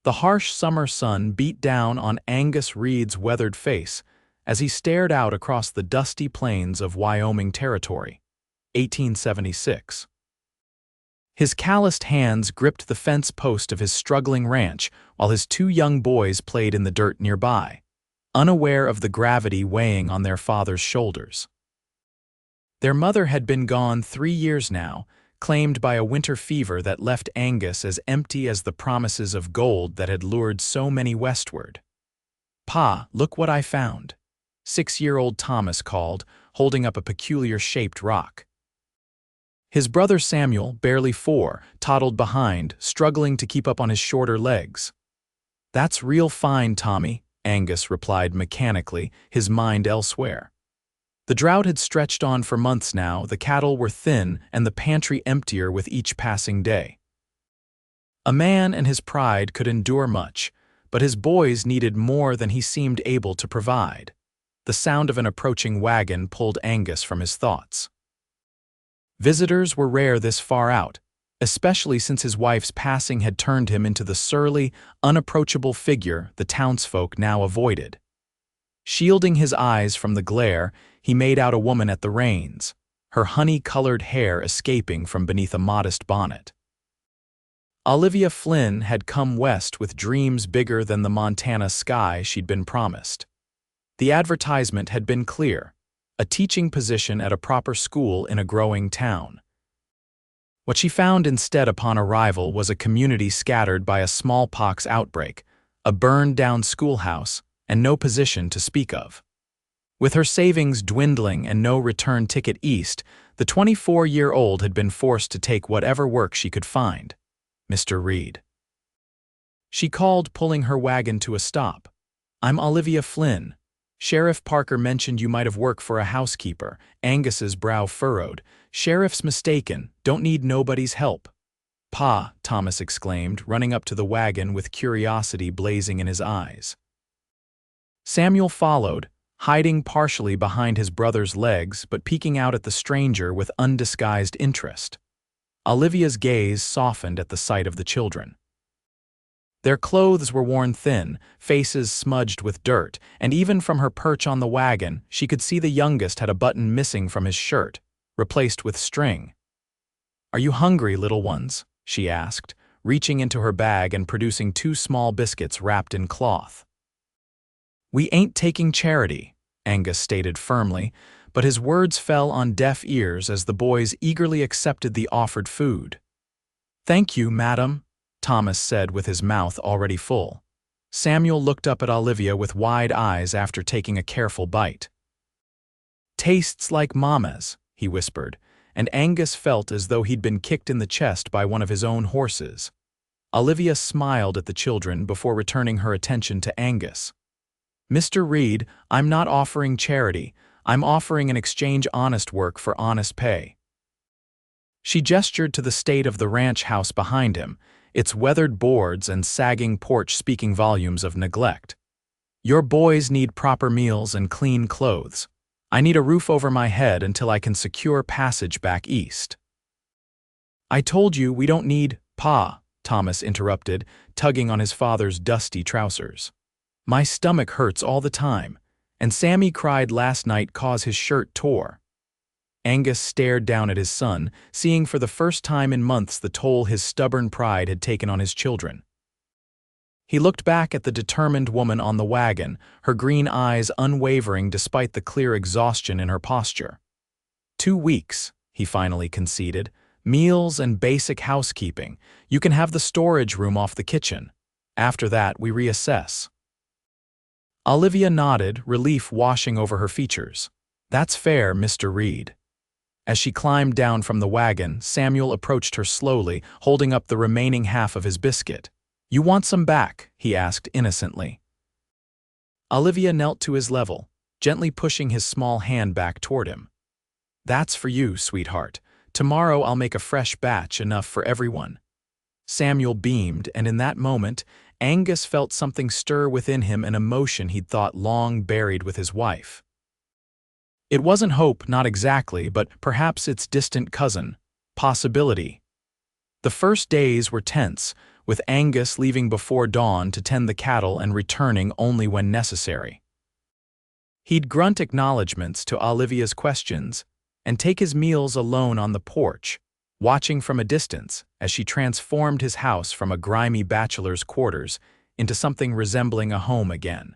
The harsh summer sun beat down on Angus Reed's weathered face as he stared out across the dusty plains of Wyoming Territory, 1876. His calloused hands gripped the fence post of his struggling ranch while his two young boys played in the dirt nearby, unaware of the gravity weighing on their father's shoulders. Their mother had been gone 3 years now, claimed by a winter fever that left Angus as empty as the promises of gold that had lured so many westward. "Pa, look what I found," 6-year-old Thomas called, holding up a peculiar-shaped rock. His brother Samuel, barely 4, toddled behind, struggling to keep up on his shorter legs. "That's real fine, Tommy," Angus replied mechanically, his mind elsewhere. The drought had stretched on for months now, the cattle were thin, and the pantry emptier with each passing day. A man and his pride could endure much, but his boys needed more than he seemed able to provide. The sound of an approaching wagon pulled Angus from his thoughts. Visitors were rare this far out, especially since his wife's passing had turned him into the surly, unapproachable figure the townsfolk now avoided. Shielding his eyes from the glare, he made out a woman at the reins, her honey-colored hair escaping from beneath a modest bonnet. Olivia Flynn had come west with dreams bigger than the Montana sky she'd been promised. The advertisement had been clear: a teaching position at a proper school in a growing town. What she found instead upon arrival was a community scattered by a smallpox outbreak, a burned-down schoolhouse, and no position to speak of. With her savings dwindling and no return ticket east, the 24-year-old had been forced to take whatever work she could find. Mr. Reed. She called, pulling her wagon to a stop. "I'm Olivia Flynn. Sheriff Parker mentioned you might have work for a housekeeper." Angus's brow furrowed. "Sheriff's mistaken. Don't need nobody's help." "Pa," Thomas exclaimed, running up to the wagon with curiosity blazing in his eyes. Samuel followed, hiding partially behind his brother's legs but peeking out at the stranger with undisguised interest. Olivia's gaze softened at the sight of the children. Their clothes were worn thin, faces smudged with dirt, and even from her perch on the wagon, she could see the youngest had a button missing from his shirt, replaced with string. "Are you hungry, little ones?" she asked, reaching into her bag and producing 2 small biscuits wrapped in cloth. "We ain't taking charity," Angus stated firmly, but his words fell on deaf ears as the boys eagerly accepted the offered food. "Thank you, madam," Thomas said with his mouth already full. Samuel looked up at Olivia with wide eyes after taking a careful bite. "Tastes like mama's," he whispered, and Angus felt as though he'd been kicked in the chest by one of his own horses. Olivia smiled at the children before returning her attention to Angus. "Mr. Reed, I'm not offering charity. I'm offering an exchange honest work for honest pay." She gestured to the state of the ranch house behind him, its weathered boards and sagging porch speaking volumes of neglect. "Your boys need proper meals and clean clothes. I need a roof over my head until I can secure passage back east." "I told you we don't need—" "Pa," Thomas interrupted, tugging on his father's dusty trousers. "My stomach hurts all the time, and Sammy cried last night 'cause his shirt tore." Angus stared down at his son, seeing for the first time in months the toll his stubborn pride had taken on his children. He looked back at the determined woman on the wagon, her green eyes unwavering despite the clear exhaustion in her posture. 2 weeks, he finally conceded. "Meals and basic housekeeping. You can have the storage room off the kitchen. After that, we reassess." Olivia nodded, relief washing over her features. "That's fair, Mr. Reed." As she climbed down from the wagon, Samuel approached her slowly, holding up the remaining half of his biscuit. "You want some back?" he asked innocently. Olivia knelt to his level, gently pushing his small hand back toward him. "That's for you, sweetheart. Tomorrow I'll make a fresh batch, enough for everyone." Samuel beamed, and in that moment, Angus felt something stir within him, an emotion he'd thought long buried with his wife. It wasn't hope, not exactly, but perhaps its distant cousin, possibility. The first days were tense, with Angus leaving before dawn to tend the cattle and returning only when necessary. He'd grunt acknowledgments to Olivia's questions and take his meals alone on the porch, watching from a distance as she transformed his house from a grimy bachelor's quarters into something resembling a home again.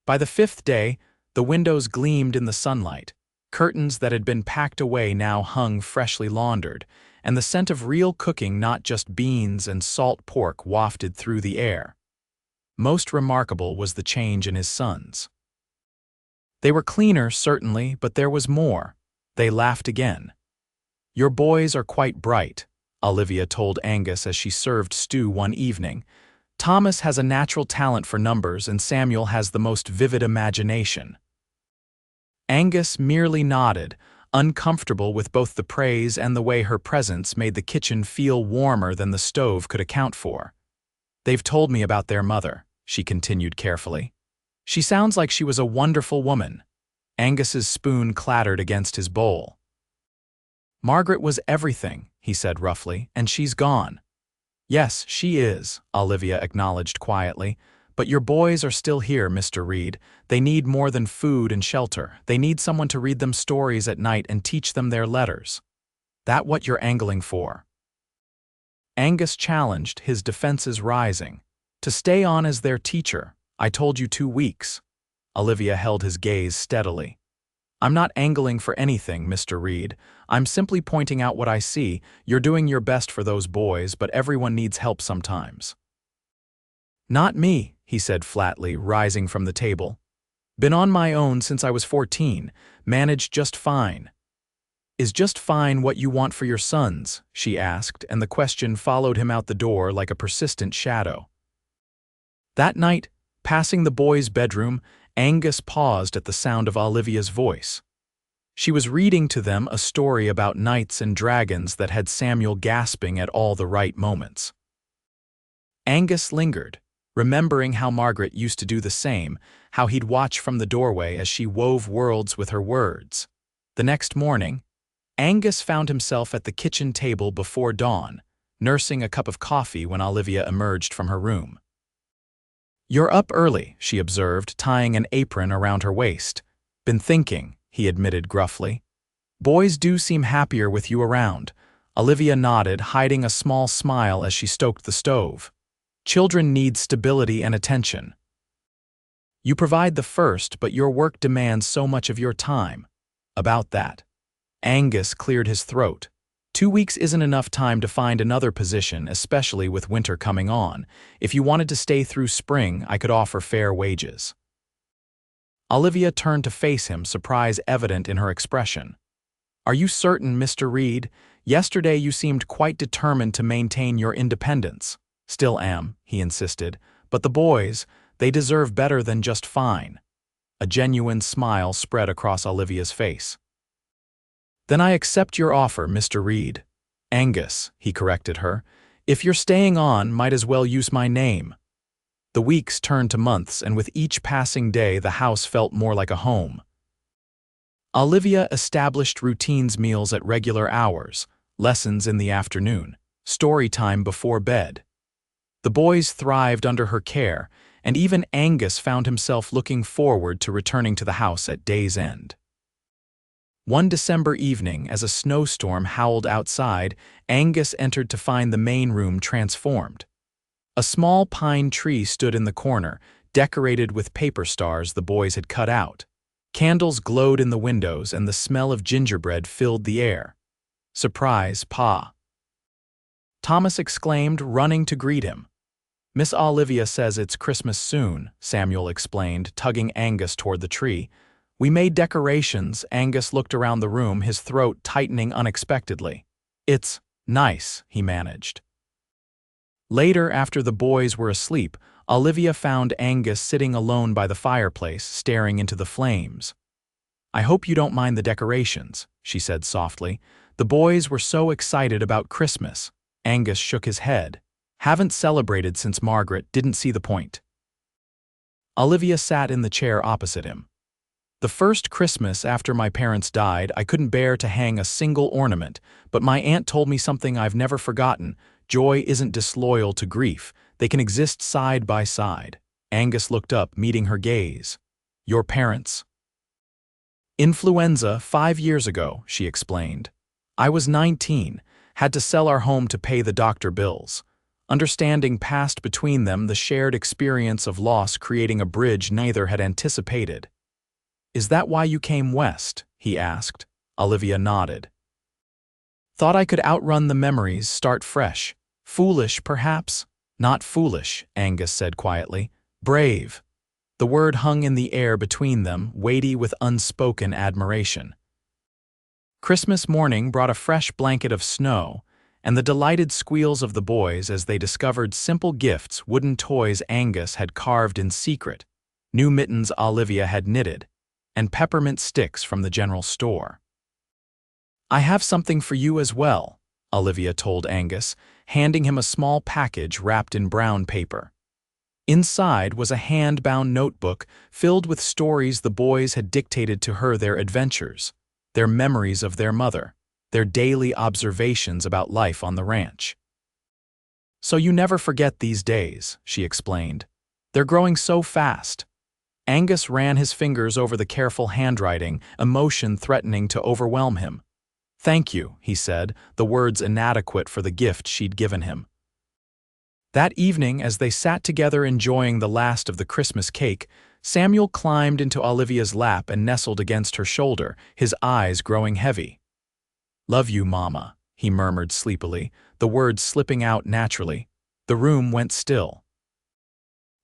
By the 5th day, the windows gleamed in the sunlight, curtains that had been packed away now hung freshly laundered, and the scent of real cooking, not just beans and salt pork, wafted through the air. Most remarkable was the change in his sons. They were cleaner, certainly, but there was more. They laughed again. "Your boys are quite bright," Olivia told Angus as she served stew one evening. "Thomas has a natural talent for numbers, and Samuel has the most vivid imagination." Angus merely nodded, uncomfortable with both the praise and the way her presence made the kitchen feel warmer than the stove could account for. "They've told me about their mother," she continued carefully. "She sounds like she was a wonderful woman." Angus's spoon clattered against his bowl. "Margaret was everything," he said roughly, "and she's gone." "Yes, she is," Olivia acknowledged quietly. "But your boys are still here, Mr. Reed. They need more than food and shelter. They need someone to read them stories at night and teach them their letters. That what you're angling for?" Angus challenged, his defenses rising. "To stay on as their teacher. I told you 2 weeks." Olivia held his gaze steadily. "I'm not angling for anything, Mr. Reed. I'm simply pointing out what I see. You're doing your best for those boys, but everyone needs help sometimes." "Not me," he said flatly, rising from the table. "Been on my own since I was 14, managed just fine." "Is just fine what you want for your sons?" she asked, and the question followed him out the door like a persistent shadow. That night, passing the boys' bedroom, Angus paused at the sound of Olivia's voice. She was reading to them a story about knights and dragons that had Samuel gasping at all the right moments. Angus lingered, remembering how Margaret used to do the same, how he'd watch from the doorway as she wove worlds with her words. The next morning, Angus found himself at the kitchen table before dawn, nursing a cup of coffee when Olivia emerged from her room. "You're up early," she observed, tying an apron around her waist. "Been thinking," he admitted gruffly. "Boys do seem happier with you around." Olivia nodded, hiding a small smile as she stoked the stove. "Children need stability and attention. You provide the first, but your work demands so much of your time." "About that." Angus cleared his throat. 2 weeks isn't enough time to find another position, especially with winter coming on. If you wanted to stay through spring, I could offer fair wages." Olivia turned to face him, surprise evident in her expression. "Are you certain, Mr. Reed? Yesterday you seemed quite determined to maintain your independence." "Still am," he insisted. "But the boys, they deserve better than just fine." A genuine smile spread across Olivia's face. "Then I accept your offer, Mr. Reed." "Angus," he corrected her. "If you're staying on, might as well use my name." The weeks turned to months, and with each passing day the house felt more like a home. Olivia established routines, meals at regular hours, lessons in the afternoon, story time before bed. The boys thrived under her care, and even Angus found himself looking forward to returning to the house at day's end. One December evening, as a snowstorm howled outside, Angus entered to find the main room transformed. A small pine tree stood in the corner, decorated with paper stars the boys had cut out. Candles glowed in the windows, and the smell of gingerbread filled the air. "Surprise, Pa!" Thomas exclaimed, running to greet him. "Miss Olivia says it's Christmas soon," Samuel explained, tugging Angus toward the tree. "We made decorations." Angus looked around the room, his throat tightening unexpectedly. "It's nice," he managed. Later, after the boys were asleep, Olivia found Angus sitting alone by the fireplace, staring into the flames. "I hope you don't mind the decorations," she said softly. "The boys were so excited about Christmas." Angus shook his head. "Haven't celebrated since Margaret, didn't see the point." Olivia sat in the chair opposite him. "The first Christmas after my parents died, I couldn't bear to hang a single ornament, but my aunt told me something I've never forgotten. Joy isn't disloyal to grief. They can exist side by side. Angus looked up, meeting her gaze. Your parents? Influenza 5 years ago, she explained. I was 19, had to sell our home to pay the doctor bills. Understanding passed between them the shared experience of loss, creating a bridge neither had anticipated. Is that why you came west? He asked. Olivia nodded. Thought I could outrun the memories, start fresh. Foolish, perhaps? Not foolish, Angus said quietly. Brave. The word hung in the air between them, weighty with unspoken admiration. Christmas morning brought a fresh blanket of snow, and the delighted squeals of the boys as they discovered simple gifts, wooden toys Angus had carved in secret, new mittens Olivia had knitted, and peppermint sticks from the general store. I have something for you as well, Olivia told Angus, handing him a small package wrapped in brown paper. Inside was a hand-bound notebook filled with stories the boys had dictated to her, their adventures, their memories of their mother, their daily observations about life on the ranch. So you never forget these days, she explained. They're growing so fast. Angus ran his fingers over the careful handwriting, emotion threatening to overwhelm him. Thank you, he said, the words inadequate for the gift she'd given him. That evening, as they sat together enjoying the last of the Christmas cake, Samuel climbed into Olivia's lap and nestled against her shoulder, his eyes growing heavy. Love you, Mama, he murmured sleepily, the words slipping out naturally. The room went still.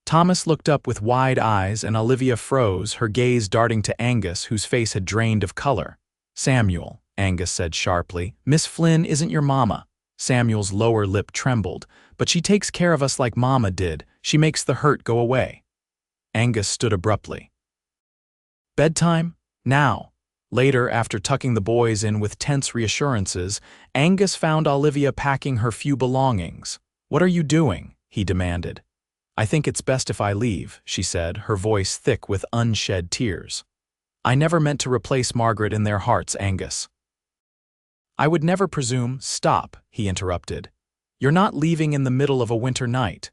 Thomas looked up with wide eyes and Olivia froze, her gaze darting to Angus, whose face had drained of color. Samuel, Angus said sharply, Miss Flynn isn't your mama. Samuel's lower lip trembled. But she takes care of us like Mama did. She makes the hurt go away. Angus stood abruptly. Bedtime? Now. Later, after tucking the boys in with tense reassurances, Angus found Olivia packing her few belongings. What are you doing? He demanded. I think it's best if I leave, she said, her voice thick with unshed tears. I never meant to replace Margaret in their hearts, Angus. I would never presume. Stop, he interrupted. You're not leaving in the middle of a winter night.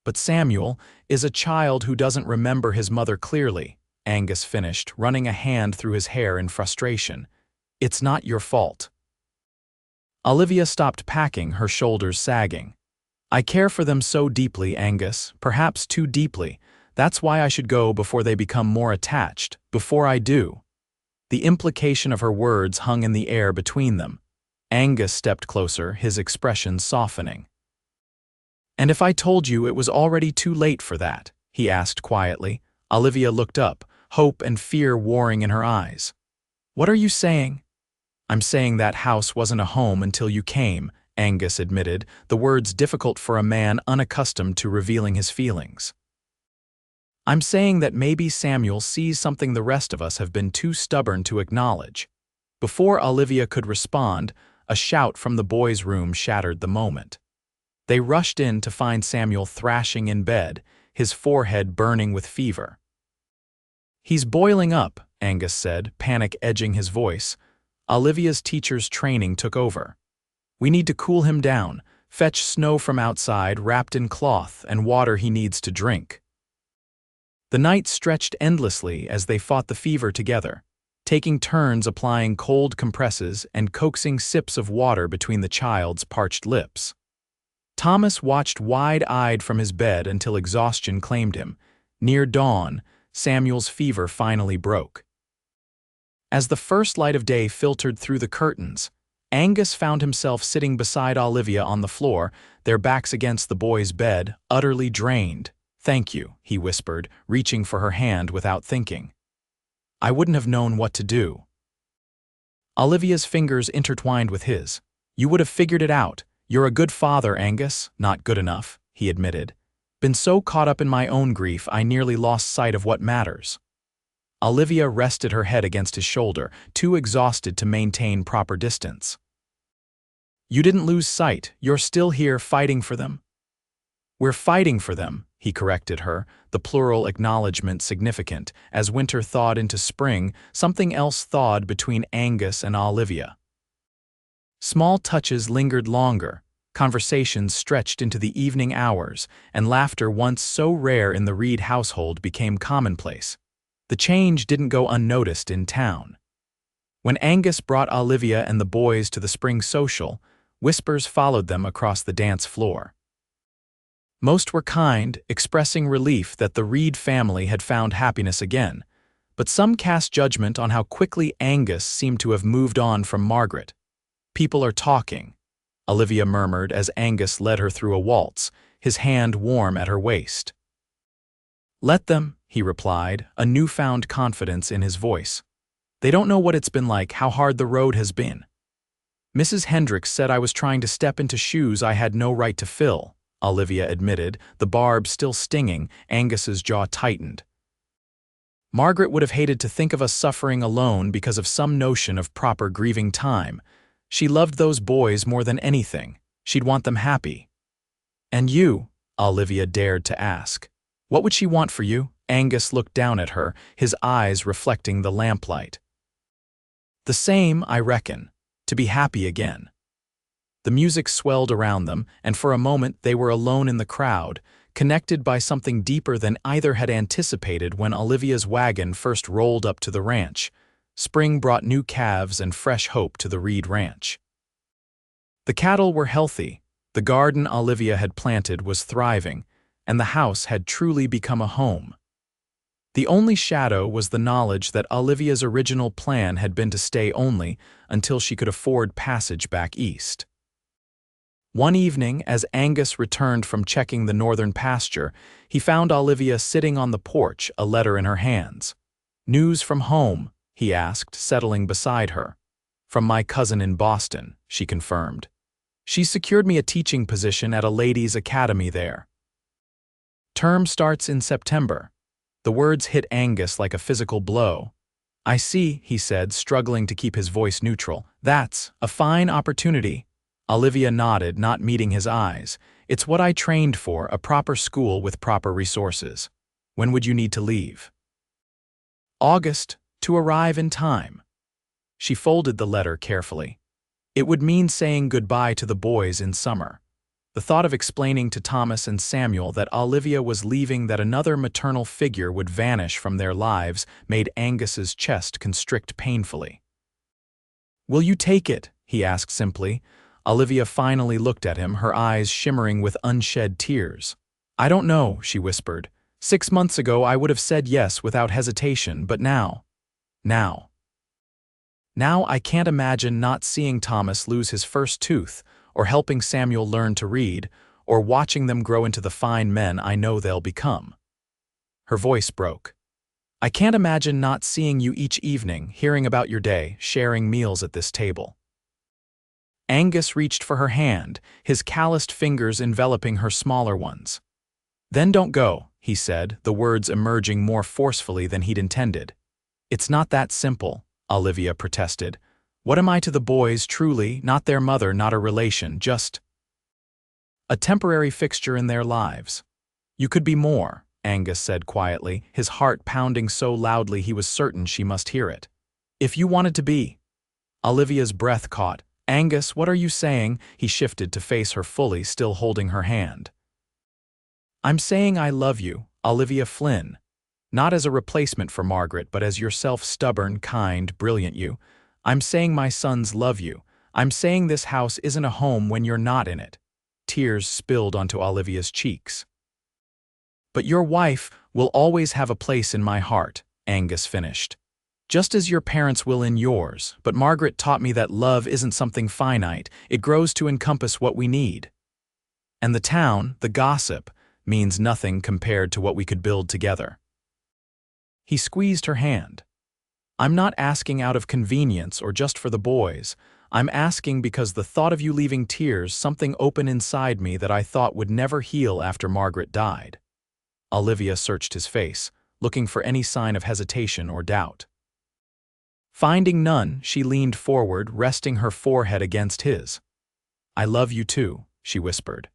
But Samuel is a child who doesn't remember his mother clearly, Angus finished, running a hand through his hair in frustration. It's not your fault. Olivia stopped packing, her shoulders sagging. I care for them so deeply, Angus, perhaps too deeply. That's why I should go before they become more attached, before I do. The implication of her words hung in the air between them. Angus stepped closer, his expression softening. And if I told you it was already too late for that? He asked quietly. Olivia looked up, hope and fear warring in her eyes. What are you saying? I'm saying that house wasn't a home until you came, Angus admitted, the words difficult for a man unaccustomed to revealing his feelings. I'm saying that maybe Samuel sees something the rest of us have been too stubborn to acknowledge. Before Olivia could respond, a shout from the boys' room shattered the moment. They rushed in to find Samuel thrashing in bed, his forehead burning with fever. He's boiling up, Angus said, panic edging his voice. Olivia's teacher's training took over. We need to cool him down, fetch snow from outside wrapped in cloth and water he needs to drink. The night stretched endlessly as they fought the fever together, taking turns applying cold compresses and coaxing sips of water between the child's parched lips. Thomas watched wide-eyed from his bed until exhaustion claimed him. Near dawn, Samuel's fever finally broke. As the first light of day filtered through the curtains, Angus found himself sitting beside Olivia on the floor, their backs against the boy's bed, utterly drained. Thank you, he whispered, reaching for her hand without thinking. I wouldn't have known what to do. Olivia's fingers intertwined with his. You would have figured it out. You're a good father, Angus. Not good enough, he admitted. Been so caught up in my own grief, I nearly lost sight of what matters. Olivia rested her head against his shoulder, too exhausted to maintain proper distance. You didn't lose sight. You're still here fighting for them. We're fighting for them, he corrected her, the plural acknowledgement significant. As winter thawed into spring, something else thawed between Angus and Olivia. Small touches lingered longer, Conversations stretched into the evening hours, and laughter once so rare in the Reed household became commonplace. The change didn't go unnoticed in town. When Angus brought Olivia and the boys to the spring social, whispers followed them across the dance floor. Most were kind, expressing relief that the Reed family had found happiness again, but some cast judgment on how quickly Angus seemed to have moved on from Margaret. "People are talking," Olivia murmured as Angus led her through a waltz, his hand warm at her waist. "Let them," he replied, a newfound confidence in his voice. "They don't know what it's been like, how hard the road has been. Mrs. Hendricks said I was trying to step into shoes I had no right to fill," Olivia admitted, the barb still stinging. Angus's jaw tightened. "Margaret would have hated to think of us suffering alone because of some notion of proper grieving time. She loved those boys more than anything. She'd want them happy." "And you?" Olivia dared to ask. "What would she want for you?" Angus looked down at her, his eyes reflecting the lamplight. "The same, I reckon. To be happy again." The music swelled around them, and for a moment they were alone in the crowd, connected by something deeper than either had anticipated when Olivia's wagon first rolled up to the ranch. Spring brought new calves and fresh hope to the Reed ranch. The cattle were healthy, the garden Olivia had planted was thriving, and the house had truly become a home. The only shadow was the knowledge that Olivia's original plan had been to stay only until she could afford passage back east. One evening, as Angus returned from checking the northern pasture, he found Olivia sitting on the porch, a letter in her hands. "News from home?" he asked, settling beside her. "From my cousin in Boston," she confirmed. "She secured me a teaching position at a ladies' academy there. Term starts in September." The words hit Angus like a physical blow. "I see," he said, struggling to keep his voice neutral. "That's a fine opportunity." Olivia nodded, not meeting his eyes. "It's what I trained for, a proper school with proper resources. When would you need to leave?" "August, to arrive in time." She folded the letter carefully. It would mean saying goodbye to the boys in summer. The thought of explaining to Thomas and Samuel that Olivia was leaving, that another maternal figure would vanish from their lives, made Angus's chest constrict painfully. "Will you take it?" he asked simply. Olivia finally looked at him, her eyes shimmering with unshed tears. "I don't know," she whispered. "6 months ago I would have said yes without hesitation, but now I can't imagine not seeing Thomas lose his first tooth, or helping Samuel learn to read, or watching them grow into the fine men I know they'll become." Her voice broke. "I can't imagine not seeing you each evening, hearing about your day, sharing meals at this table." Angus reached for her hand, his calloused fingers enveloping her smaller ones. "Then don't go," he said, the words emerging more forcefully than he'd intended. "It's not that simple," Olivia protested. "What am I to the boys, truly? Not their mother, not a relation, just a temporary fixture in their lives." "You could be more," Angus said quietly, his heart pounding so loudly he was certain she must hear it. "If you wanted to be." Olivia's breath caught. "Angus, what are you saying?" He shifted to face her fully, still holding her hand. "I'm saying I love you, Olivia Flynn. Not as a replacement for Margaret, but as yourself, stubborn, kind, brilliant you. I'm saying my sons love you. I'm saying this house isn't a home when you're not in it." Tears spilled onto Olivia's cheeks. "But your wife will always have a place in my heart," Angus finished. "Just as your parents will in yours, but Margaret taught me that love isn't something finite, it grows to encompass what we need. And the town, the gossip, means nothing compared to what we could build together." He squeezed her hand. "I'm not asking out of convenience or just for the boys. I'm asking because the thought of you leaving tears something open inside me that I thought would never heal after Margaret died." Olivia searched his face, looking for any sign of hesitation or doubt. Finding none, she leaned forward, resting her forehead against his. "I love you too," she whispered.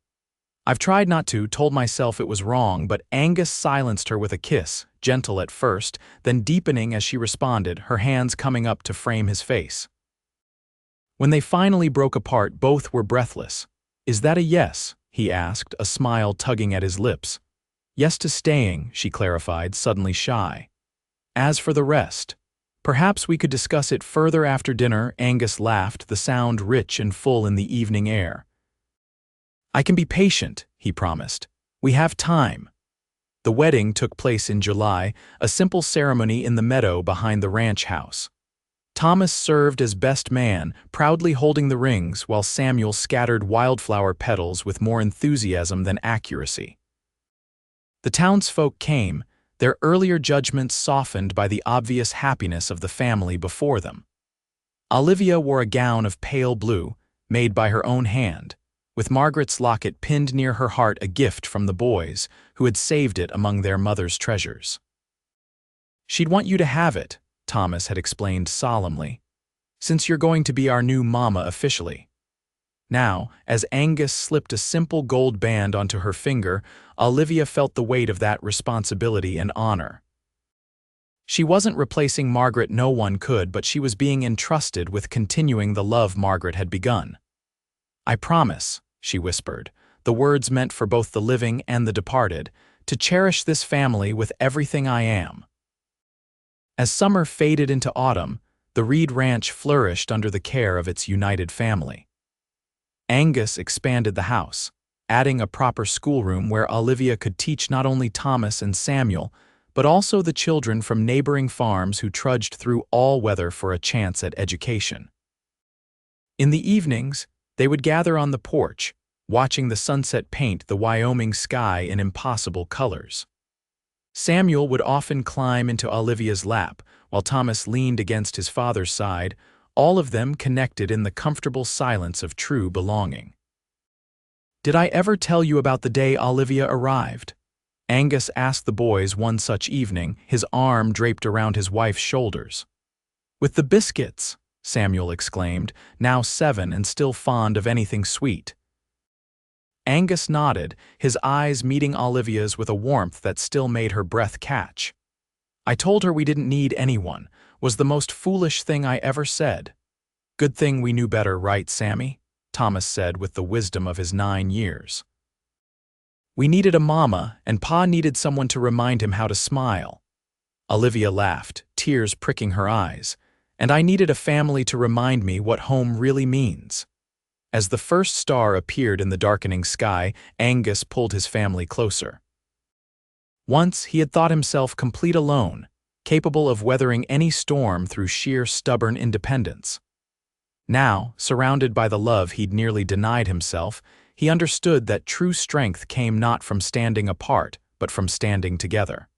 "I've tried not to, told myself it was wrong, but Angus silenced her with a kiss, gentle at first, then deepening as she responded, her hands coming up to frame his face. When they finally broke apart, both were breathless. "Is that a yes?" he asked, a smile tugging at his lips. "Yes to staying," she clarified, suddenly shy. "As for the rest, perhaps we could discuss it further after dinner." Angus laughed, the sound rich and full in the evening air. "I can be patient," he promised. "We have time." The wedding took place in July, a simple ceremony in the meadow behind the ranch house. Thomas served as best man, proudly holding the rings, while Samuel scattered wildflower petals with more enthusiasm than accuracy. The townsfolk came, their earlier judgments softened by the obvious happiness of the family before them. Olivia wore a gown of pale blue, made by her own hand, with Margaret's locket pinned near her heart, a gift from the boys, who had saved it among their mother's treasures. "She'd want you to have it," Thomas had explained solemnly, "since you're going to be our new mama officially." Now, as Angus slipped a simple gold band onto her finger, Olivia felt the weight of that responsibility and honor. She wasn't replacing Margaret, no one could, but she was being entrusted with continuing the love Margaret had begun. "I promise," she whispered, the words meant for both the living and the departed, "to cherish this family with everything I am." As summer faded into autumn, the Reed Ranch flourished under the care of its united family. Angus expanded the house, adding a proper schoolroom where Olivia could teach not only Thomas and Samuel, but also the children from neighboring farms who trudged through all weather for a chance at education. In the evenings, they would gather on the porch, watching the sunset paint the Wyoming sky in impossible colors. Samuel would often climb into Olivia's lap, while Thomas leaned against his father's side, all of them connected in the comfortable silence of true belonging. "Did I ever tell you about the day Olivia arrived?" Angus asked the boys one such evening, his arm draped around his wife's shoulders. "With the biscuits," Samuel exclaimed, now 7 and still fond of anything sweet. Angus nodded, his eyes meeting Olivia's with a warmth that still made her breath catch. "I told her we didn't need anyone, was the most foolish thing I ever said." "Good thing we knew better, right, Sammy?" Thomas said with the wisdom of his 9 years. "We needed a mama, and Pa needed someone to remind him how to smile." Olivia laughed, tears pricking her eyes. "And I needed a family to remind me what home really means." As the first star appeared in the darkening sky, Angus pulled his family closer. Once he had thought himself complete alone, capable of weathering any storm through sheer stubborn independence. Now, surrounded by the love he'd nearly denied himself, he understood that true strength came not from standing apart, but from standing together.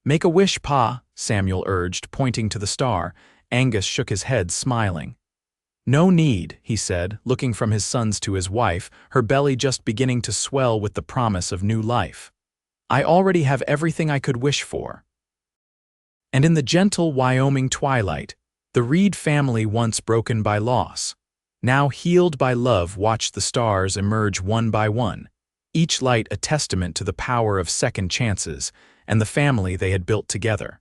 "Make a wish, Pa," Samuel urged, pointing to the star. Angus shook his head, smiling. "No need," he said, looking from his sons to his wife, her belly just beginning to swell with the promise of new life. "I already have everything I could wish for." And in the gentle Wyoming twilight, the Reed family, once broken by loss, now healed by love, watched the stars emerge one by one, each light a testament to the power of second chances and the family they had built together.